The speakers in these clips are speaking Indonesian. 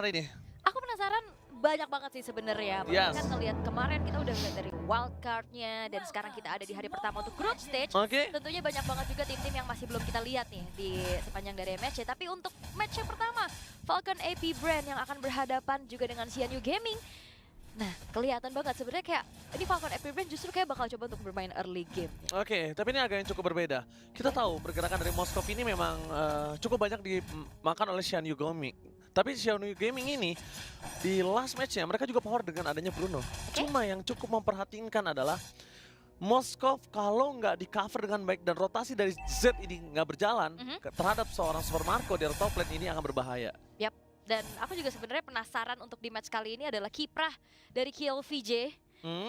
ini? Aku penasaran banyak banget sih sebenarnya. Yes. Kan ngelihat kemarin kita udah ngeliat dari wildcard-nya dan sekarang kita ada di hari pertama untuk group stage. Oke. Tentunya banyak banget juga tim-tim yang masih belum kita lihat nih di sepanjang dari match. Tapi untuk match yang pertama, Falcon AP Brand yang akan berhadapan juga dengan Xianyu Gaming. Nah, kelihatan banget sebenarnya kayak ini Falcon AP Brand justru kayak bakal coba untuk bermain early game. Oke, tapi ini agak yang cukup berbeda. Kita tahu pergerakan dari Moskov ini memang cukup banyak dimakan oleh Xianyu Gaming. Tapi Xianyu Gaming ini di last match-nya mereka juga power dengan adanya Bruno. Cuma yang cukup memperhatinkan adalah Moskov kalau nggak di cover dengan baik dan rotasi dari Z ini nggak berjalan terhadap seorang Super Marco di top lane ini akan berbahaya. Yap. Dan aku juga sebenarnya penasaran untuk di match kali ini adalah kiprah dari KLVJ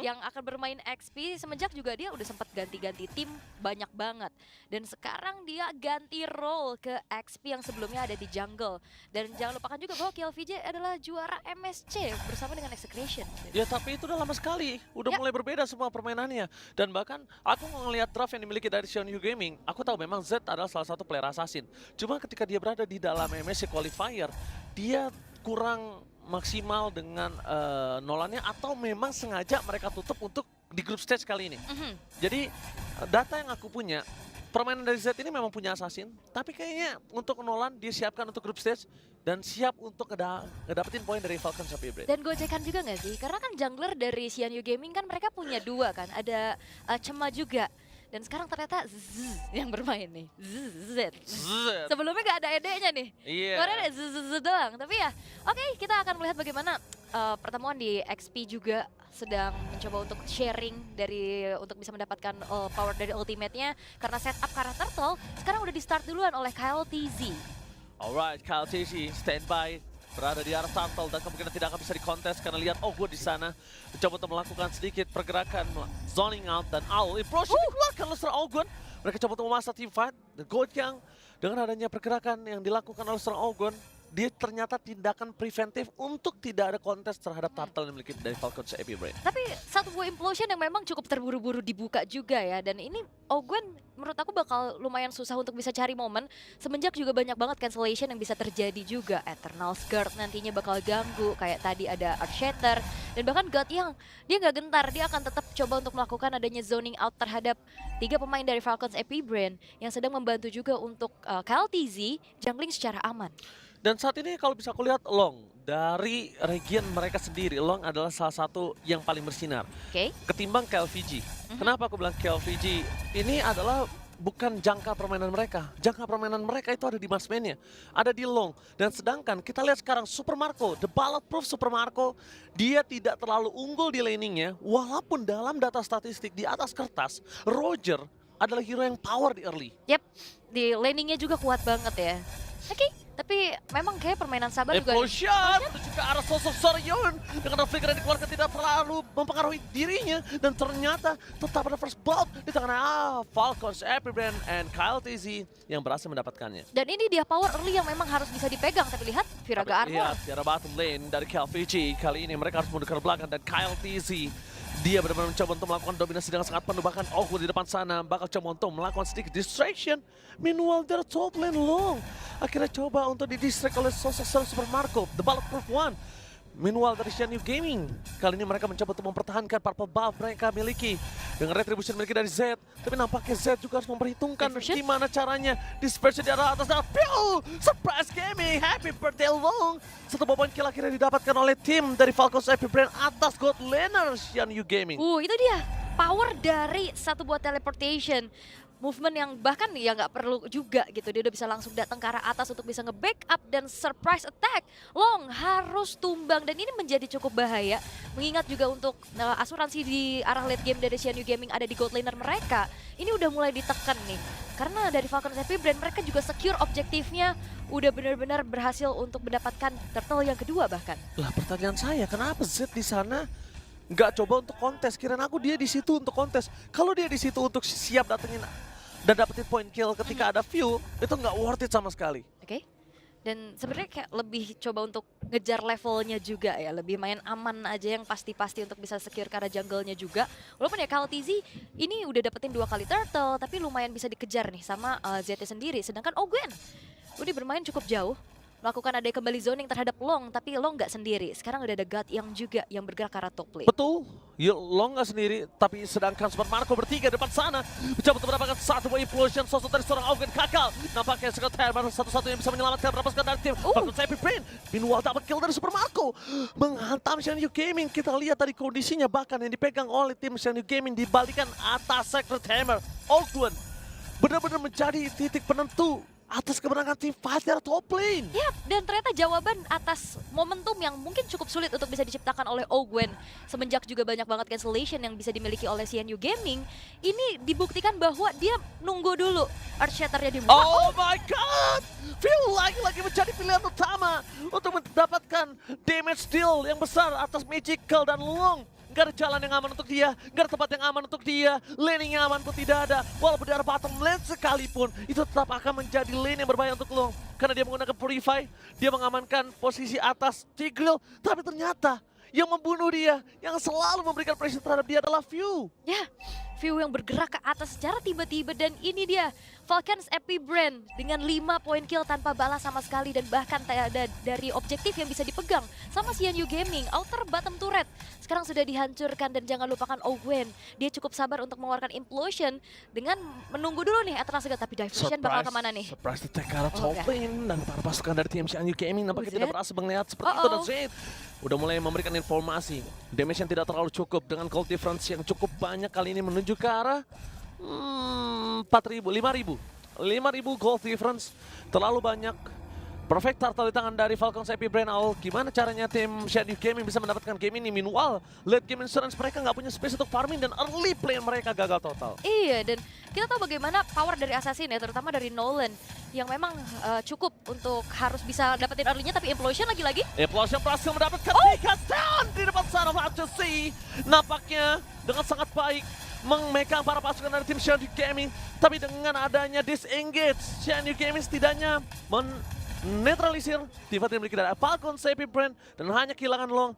yang akan bermain XP. Semenjak juga dia udah sempat ganti-ganti tim banyak banget. Dan sekarang dia ganti role ke XP yang sebelumnya ada di jungle. Dan jangan lupakan juga bahwa KLVJ adalah juara MSC bersama dengan Execration. Ya tapi itu udah lama sekali, udah mulai berbeda semua permainannya. Dan bahkan aku ngelihat draft yang dimiliki dari Xianyu Gaming, aku tahu memang Z adalah salah satu player assassin. Cuma ketika dia berada di dalam MSC Qualifier, dia kurang maksimal dengan nolannya atau memang sengaja mereka tutup untuk di group stage kali ini. Jadi data yang aku punya, permainan dari Z ini memang punya assassin, tapi kayaknya untuk Nolan dia siapkan untuk group stage dan siap untuk ngedapetin poin dari Falcon sampai Brand. Dan gocekan juga nggak sih? Karena kan jungler dari Xianyu Gaming kan mereka punya dua kan, ada Cema juga. Dan sekarang ternyata Zzz yang bermain nih. Zzz. Sebelumnya gak ada ede-nya nih. Kemarin ada Zzz doang. Tapi ya, oke, kita akan melihat bagaimana pertemuan di XP juga sedang mencoba untuk sharing untuk bisa mendapatkan power dari ultimate-nya. Karena setup karena Turtle sekarang udah di start duluan oleh Kyle TZ. Alright, Kyle TZ standby. Berada di arah Turtle dan kemungkinan tidak akan bisa dikontes karena lihat Ogwen di sana mencoba untuk melakukan sedikit pergerakan zoning out dan Owl approach dikeluarkan oleh seorang Ogwen. Mereka coba untuk memasak team fight dan Goyang dengan adanya pergerakan yang dilakukan oleh seorang Ogwen, dia ternyata tindakan preventif untuk tidak ada kontes terhadap Turtle yang dimiliki dari Falcon AP Brand. Tapi satu buah implosion yang memang cukup terburu-buru dibuka juga ya. Dan ini Ogwen menurut aku bakal lumayan susah untuk bisa cari momen. Semenjak juga banyak banget cancellation yang bisa terjadi juga. Eternal Skirt nantinya bakal ganggu. Kayak tadi ada Earth Shatter. Dan bahkan God yang dia nggak gentar. Dia akan tetap coba untuk melakukan adanya zoning out terhadap 3 pemain dari Falcons AP Brand. Yang sedang membantu juga untuk Kyle TZ jungling secara aman. Dan saat ini kalau bisa aku lihat Long dari region mereka sendiri, Long adalah salah satu yang paling bersinar. Ketimbang KLVJ. Kenapa aku bilang KLVJ? Ini adalah bukan jangka permainan mereka. Jangka permainan mereka itu ada di marksman-nya, ada di Long. Dan sedangkan kita lihat sekarang Super Marco, the bulletproof Super Marco, dia tidak terlalu unggul di laning-nya. Walaupun dalam data statistik di atas kertas, Roger adalah hero yang power di early. Yap, di laning-nya juga kuat banget ya. Tapi memang kayak permainan sabar juga. Explosion menuju ke arah sosok Soryon dengan flicker yang dikeluarkan tidak terlalu mempengaruhi dirinya dan ternyata tetap ada first blood di tangan Falcons AP Brand and Kyle TZ yang berhasil mendapatkannya. Dan ini dia power early yang memang harus bisa dipegang, tapi lihat Viraga Armor. Lihat di arah bottom lane dari KLVJ kali ini mereka harus mundur ke belakang dan Kyle TZ dia benar-benar mencoba untuk melakukan dominasi dengan sangat penuh, bahkan Ogwen di depan sana bakal coba untuk melakukan sedikit distraction. Meanwhile dari top lane Long akhirnya coba untuk didistract oleh sosok Super Marco, the bulletproof one. Meanwhile dari Xianyu Gaming, kali ini mereka mencoba untuk mempertahankan purple buff mereka miliki dengan retribution miliki dari Z. Tapi nampaknya Z juga harus memperhitungkan gimana caranya dispersion di arah atas. Surprise Gaming, happy birthday Long. Satu poin kill akhirnya didapatkan oleh tim dari Falcons AP Brand atas God laner Xianyu Gaming. Itu dia, power dari satu buah teleportation. Movement yang bahkan ya nggak perlu juga gitu. Dia udah bisa langsung datang ke arah atas untuk bisa nge-backup dan surprise attack. Long harus tumbang dan ini menjadi cukup bahaya. Mengingat juga untuk asuransi di arah late game dari Xianyu Gaming ada di gold laner mereka. Ini udah mulai ditekan nih. Karena dari Falcon AP Brand mereka juga secure objektifnya. Udah benar-benar berhasil untuk mendapatkan turtle yang kedua bahkan. Lah pertanyaan saya, kenapa Z di sana nggak coba untuk kontes? Kirain aku dia di situ untuk kontes. Kalau dia di situ untuk siap datengin dan dapetin point kill ketika ada view, itu nggak worth it sama sekali. Dan sebenarnya kayak lebih coba untuk ngejar levelnya juga ya, lebih main aman aja yang pasti-pasti untuk bisa secure ke arah jungle-nya juga. Walaupun ya Kyle TZ ini udah dapetin 2 kali turtle, tapi lumayan bisa dikejar nih sama ZT sendiri. Sedangkan Ogwen udah bermain cukup jauh. melakukan ada kembali zoning terhadap Long, tapi Long nggak sendiri. Sekarang udah ada God yang juga yang bergerak ke arah top lane. Betul, Long nggak sendiri, tapi sedangkan Super Marco bertiga depan sana mencoba untuk mendapatkan satu buah implosion sosok dari seorang Augen Kakal. Nampaknya Secret Hammer satu-satu yang bisa menyelamatkan berapa sekali dari tim Falcon Savvy Brain. Meanwhile dapat kill dari Super Marco, menghantam Shenyu Gaming. Kita lihat tadi kondisinya bahkan yang dipegang oleh tim Shenyu Gaming dibalikan atas Secret Hammer. Augen benar-benar menjadi titik penentu atas kemenangan tim fighter top lane. Yap, dan ternyata jawaban atas momentum yang mungkin cukup sulit untuk bisa diciptakan oleh Ogwen semenjak juga banyak banget cancellation yang bisa dimiliki oleh CNU Gaming, ini dibuktikan bahwa dia nunggu dulu Earthshatternya dibuka. Oh my god! Phil lagi-lagi menjadi pilihan utama untuk mendapatkan damage deal yang besar atas Magical dan Long. Gak ada jalan yang aman untuk dia, gak ada tempat yang aman untuk dia, lane yang aman pun tidak ada. Walaupun di arah bottom lane sekalipun, itu tetap akan menjadi lane yang berbahaya untuk Long. Karena dia menggunakan Purify, dia mengamankan posisi atas Tigreal, tapi ternyata yang membunuh dia, yang selalu memberikan pressure terhadap dia adalah View. Ya, View yang bergerak ke atas secara tiba-tiba, dan ini dia Falcons Epi Brand dengan 5 poin kill tanpa balas sama sekali, dan bahkan tak ada dari objektif yang bisa dipegang sama CNU Gaming. Outer bottom turret sekarang sudah dihancurkan, dan jangan lupakan Ogwen. Dia cukup sabar untuk mengeluarkan implosion dengan menunggu dulu nih Atlas Segat, tapi Diversion bakal kemana nih? Surprise attack ke arah top lane, dan para pasukan dari tim CNU Gaming nampaknya tidak berhasil melihat seperti itu, dan Zed udah mulai memberikan informasi. Damage yang tidak terlalu cukup dengan gold difference yang cukup banyak kali ini menuju ke arah 4.000, 5.000 gold difference. Terlalu banyak. Perfect turtle di tangan dari Falcons Epi Brain Owl. Gimana caranya tim Shadow Gaming bisa mendapatkan game ini? Meanwhile, late game insurance mereka nggak punya space untuk farming, dan early play mereka gagal total. Iya, dan kita tahu bagaimana power dari Assassin ya, terutama dari Nolan yang memang cukup untuk harus bisa dapetin early-nya, tapi Implosion lagi-lagi. Implosion berhasil mendapatkan down di depan sana Fantasy. Nampaknya dengan sangat baik memegang para pasukan dari tim Shadow Gaming, tapi dengan adanya disengage, Shadow Gaming setidaknya netralisir tiba yang dimiliki dari Falcon Savvy Brand, dan hanya kehilangan Long.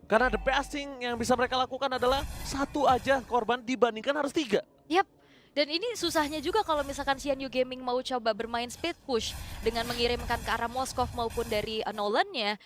Karena the best thing yang bisa mereka lakukan adalah satu aja korban dibandingkan harus 3. Yap, dan ini susahnya juga kalau misalkan CNU Gaming mau coba bermain speed push dengan mengirimkan ke arah Moskov maupun dari Nolan-nya.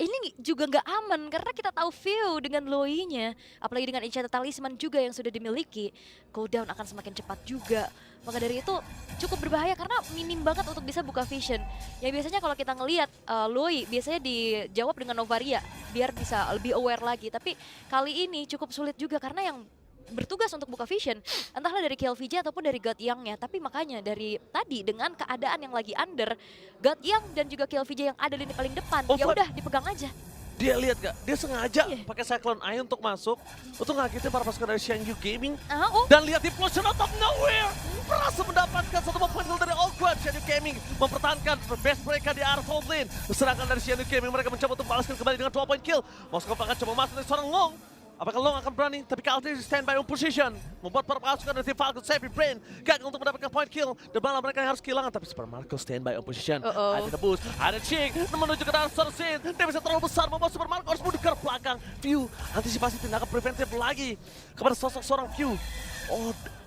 Ini juga nggak aman karena kita tahu View dengan Loi-nya, apalagi dengan Enchanted Talisman juga yang sudah dimiliki, cooldown akan semakin cepat juga. Maka dari itu cukup berbahaya karena minim banget untuk bisa buka vision. Yang biasanya kalau kita ngelihat Loi biasanya dijawab dengan Novaria biar bisa lebih aware lagi. Tapi kali ini cukup sulit juga karena yang bertugas untuk buka vision entahlah dari KLVJ ataupun dari God Young-nya. Tapi makanya dari tadi dengan keadaan yang lagi under, God Young dan juga KLVJ yang ada di paling depan, ya udah dipegang aja. Dia lihat gak? Dia sengaja pakai Cyclone Eye untuk masuk, untuk ngagetin para pasukan dari Shenyu Gaming. Dan lihat di Implosion out of nowhere, berhasil mendapatkan satu poin kill dari Ogwen. Shenyu Gaming mempertahankan base mereka di arah top lane. Serangan dari Shenyu Gaming, mereka mencoba untuk balaskan kembali dengan 2 poin kill. Moskov akan coba masuk dari seorang Long. Apakah Long akan berani? Tapi Kalti standby on position, membuat para pasukan dari tim Falcon Savvy Brain gagal untuk mendapatkan point kill, dan malah mereka yang harus kehilangan. Tapi Super Marco standby on position. Ada Nebus, ada Ching menuju ke arah Sarsin. Dia bisa terlalu besar, membuat Super Marco harus mundur ke belakang. View antisipasi tindakan preventif lagi kepada sosok seorang View.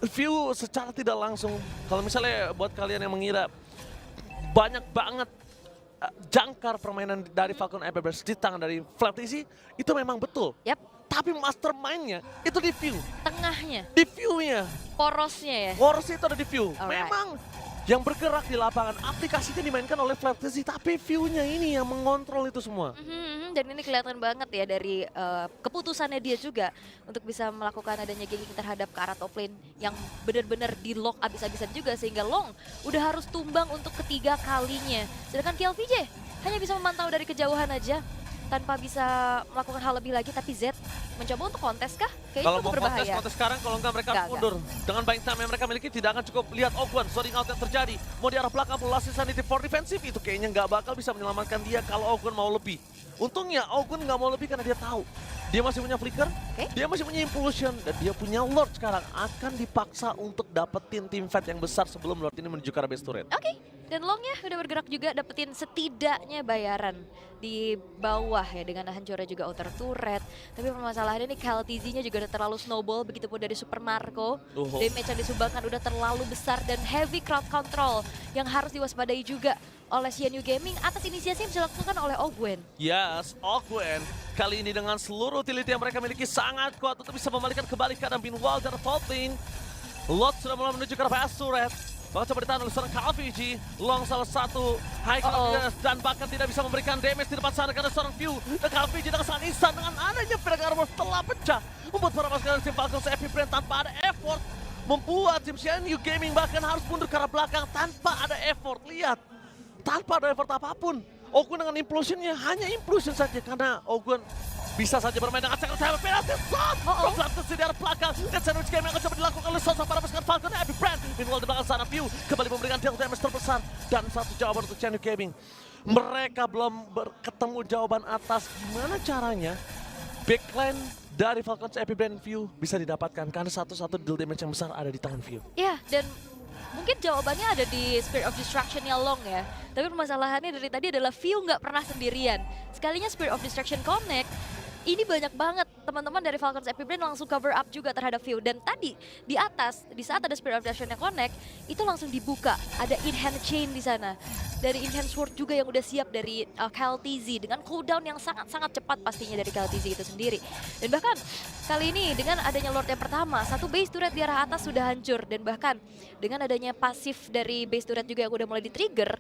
View secara tidak langsung, kalau misalnya buat kalian yang mengira banyak banget jangkar permainan dari Falcon Everburst di tangan dari Flatisi, itu memang betul. Tapi mastermind-nya itu di View. Tengahnya. Di View-nya. Porosnya ya? Porosnya itu ada di View. Memang yang bergerak di lapangan, aplikasinya dimainkan oleh Flatisi, tapi View-nya ini yang mengontrol itu semua. Dan ini kelihatan banget ya dari keputusannya dia juga untuk bisa melakukan adanya gagging terhadap ke arah top lane yang benar-benar di lock abis-abisan juga, sehingga Long udah harus tumbang untuk ketiga kalinya. Sedangkan KLVJ hanya bisa memantau dari kejauhan aja tanpa bisa melakukan hal lebih lagi. Tapi Z mencoba untuk kontes kah? Kayaknya kalau mau berbahaya. kontes sekarang, kalau enggak mereka mundur. Dengan banyak time yang mereka miliki tidak akan cukup. Lihat Ogwen, zoning out yang terjadi. Mau di arah belakang, last insanity for defensive, itu kayaknya nggak bakal bisa menyelamatkan dia kalau Ogwen mau lebih. Untungnya Ogwen nggak mau lebih karena dia tahu dia masih punya flicker, dia masih punya impulsion, dan dia punya Lord sekarang. Akan dipaksa untuk dapetin team fight yang besar sebelum Lord ini menuju ke arah base turret. Dan Long ya udah bergerak juga dapetin setidaknya bayaran di bawah ya dengan hancurnya juga outer turret. Tapi permasalahannya nih KLTZ-nya juga udah terlalu snowball, begitupun dari Super Marco. Damage yang disumbangkan udah terlalu besar dan heavy crowd control yang harus diwaspadai juga oleh CNU Gaming atas inisiasi yang bisa dilakukan oleh Ogwen. Yes, Ogwen kali ini dengan seluruh utility yang mereka miliki sangat kuat untuk bisa membalikan kembali keadaan Meanwhile dari Faultlane. Lot sudah mulai menuju ke arah turret. Bakal coba ditahan oleh seorang KLVG. Long salah satu high ground dan bahkan tidak bisa memberikan damage di depan sana karena seorang view. Dan KLVG dengan sangat instan dengan adanya Pedang Armor telah pecah. Membuat para pasukan dari tim Falcons Epic Brand tanpa ada effort. Membuat tim CNU Gaming bahkan harus mundur ke arah belakang tanpa ada effort. Lihat, tanpa ada effort apapun. Ogwen dengan implosionnya hanya implosion saja karena Ogwen bisa saja bermain dengan sangat hebat. Penalti shot! Refleksi di arah belakang. Dan sandwich game yang akan coba dilakukan oleh sosok para pasukan Falcon Epic Brand. Meanwhile di belakang sana View kembali memberikan deal damage terbesar. Dan satu jawaban untuk CNU Gaming. Mereka belum ketemu jawaban atas gimana caranya backline dari Falcons Epic Brand View bisa didapatkan. Karena satu-satu deal damage yang besar ada di tangan View. Ya, dan mungkin jawabannya ada di Spirit of Destruction-nya Long ya. Tapi permasalahannya dari tadi adalah View nggak pernah sendirian. Sekalinya Spirit of Destruction connect, ini banyak banget teman-teman dari Falcons Epic Brand langsung cover up juga terhadap View. Dan tadi di atas, di saat ada Spirit of Destruction yang connect, itu langsung dibuka. Ada in-hand chain di sana. Dari in-hand sword juga yang udah siap dari KLTZ dengan cooldown yang sangat-sangat cepat pastinya dari KLTZ itu sendiri. Dan bahkan kali ini dengan adanya Lord yang pertama, satu base turret di arah atas sudah hancur. Dan bahkan dengan adanya pasif dari base turret juga yang udah mulai di-trigger,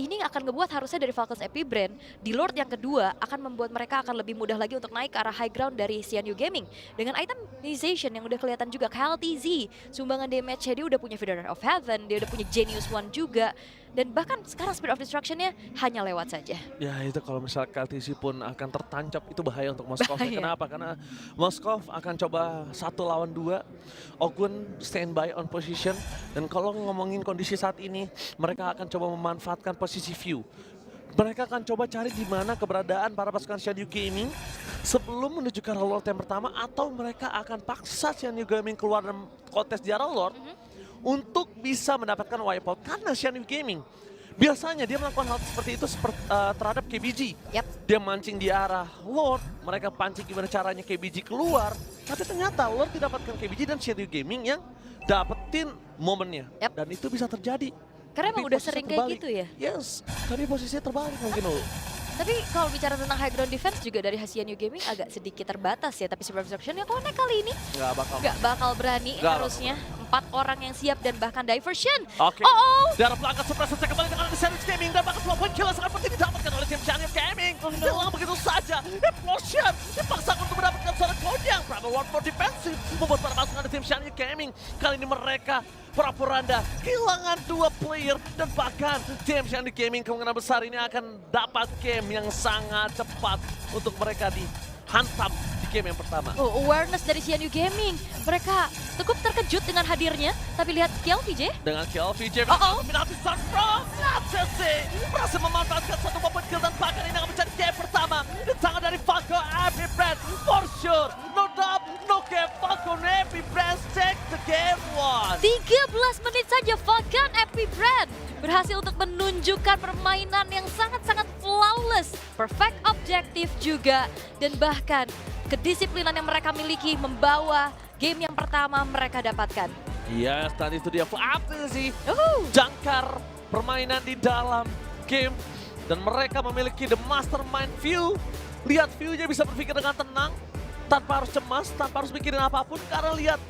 ini akan ngebuat harusnya dari Falcons Epic Brand di Lord yang kedua akan membuat mereka akan lebih mudah lagi untuk naik ke arah high ground dari CNU Gaming. Dengan itemization yang udah kelihatan juga KLTZ, sumbangan damage-nya dia udah punya Feather of Heaven, dia udah punya Genius One juga. Dan bahkan sekarang Spirit of Destruction-nya hanya lewat saja. Ya itu kalau misalnya KLTC pun akan tertancap itu bahaya untuk Moskov. Kenapa? Karena Moskov akan coba 1 lawan 2. Ogwen standby on position. Dan kalau ngomongin kondisi saat ini, mereka akan coba memanfaatkan posisi View. Mereka akan coba cari di mana keberadaan para pasukan CNU Gaming sebelum menuju ke arah Lord yang pertama, atau mereka akan paksa CNU Gaming keluar dan kontes di arah Lord untuk bisa mendapatkan wipeout. Karena CNU Gaming biasanya dia melakukan hal seperti itu terhadap KBG. Dia mancing di arah Lord, mereka pancing gimana caranya KBG keluar, tapi ternyata Lord didapatkan KBG dan CNU Gaming yang dapetin momennya. Dan itu bisa terjadi. Karena emang udah sering kayak gitu ya? Yes, tapi posisinya terbalik mungkin loh. Tapi kalau bicara tentang high ground defense juga dari CNU Gaming agak sedikit terbatas ya. Tapi Super Destruction yang connect kali ini nggak bakal berani harusnya. 4 orang yang siap dan bahkan diversion. Darah belakang suppressor kembali dengan Sandwich Gaming dan bahkan 2 poin kill sangat penting didapatkan oleh tim CNU Gaming. Hilang begitu saja. Explosion dipaksakan untuk mendapatkan seorang Konyang. Primal War for Defensive membuat para pasukan dari tim CNU Gaming. Kali ini mereka Pura-Puranda kehilangan 2 player dan bahkan tim CNU Gaming kemungkinan besar ini akan dapat game yang sangat cepat untuk mereka dihantam di game yang pertama. Awareness dari CNU Gaming. Mereka cukup terkejut dengan hadirnya, tapi lihat KLVJ. Dengan KLVJ mendominasi start from LCC. Berhasil memanfaatkan 1 poin kill dan bahkan ini akan menjadi game pertama di tangan dari Falcon Epic Brand. For sure, no doubt, no game. Falcon Epic Brand take the game 1. 13 menit saja Falcon Epic Brand berhasil untuk menunjukkan permainan yang sangat-sangat flawless. Perfect objective juga. Dan bahkan kedisiplinan yang mereka miliki membawa game yang pertama mereka dapatkan. Yes, tadi itu dia sih jangkar permainan di dalam game. Dan mereka memiliki the mastermind View. Lihat View-nya bisa berpikir dengan tenang, tanpa harus cemas, tanpa harus mikirin apapun. Karena lihat,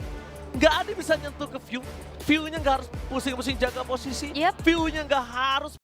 nggak ada bisa nyentuh ke View. View-nya nggak harus pusing-pusing jaga posisi. View-nya nggak harus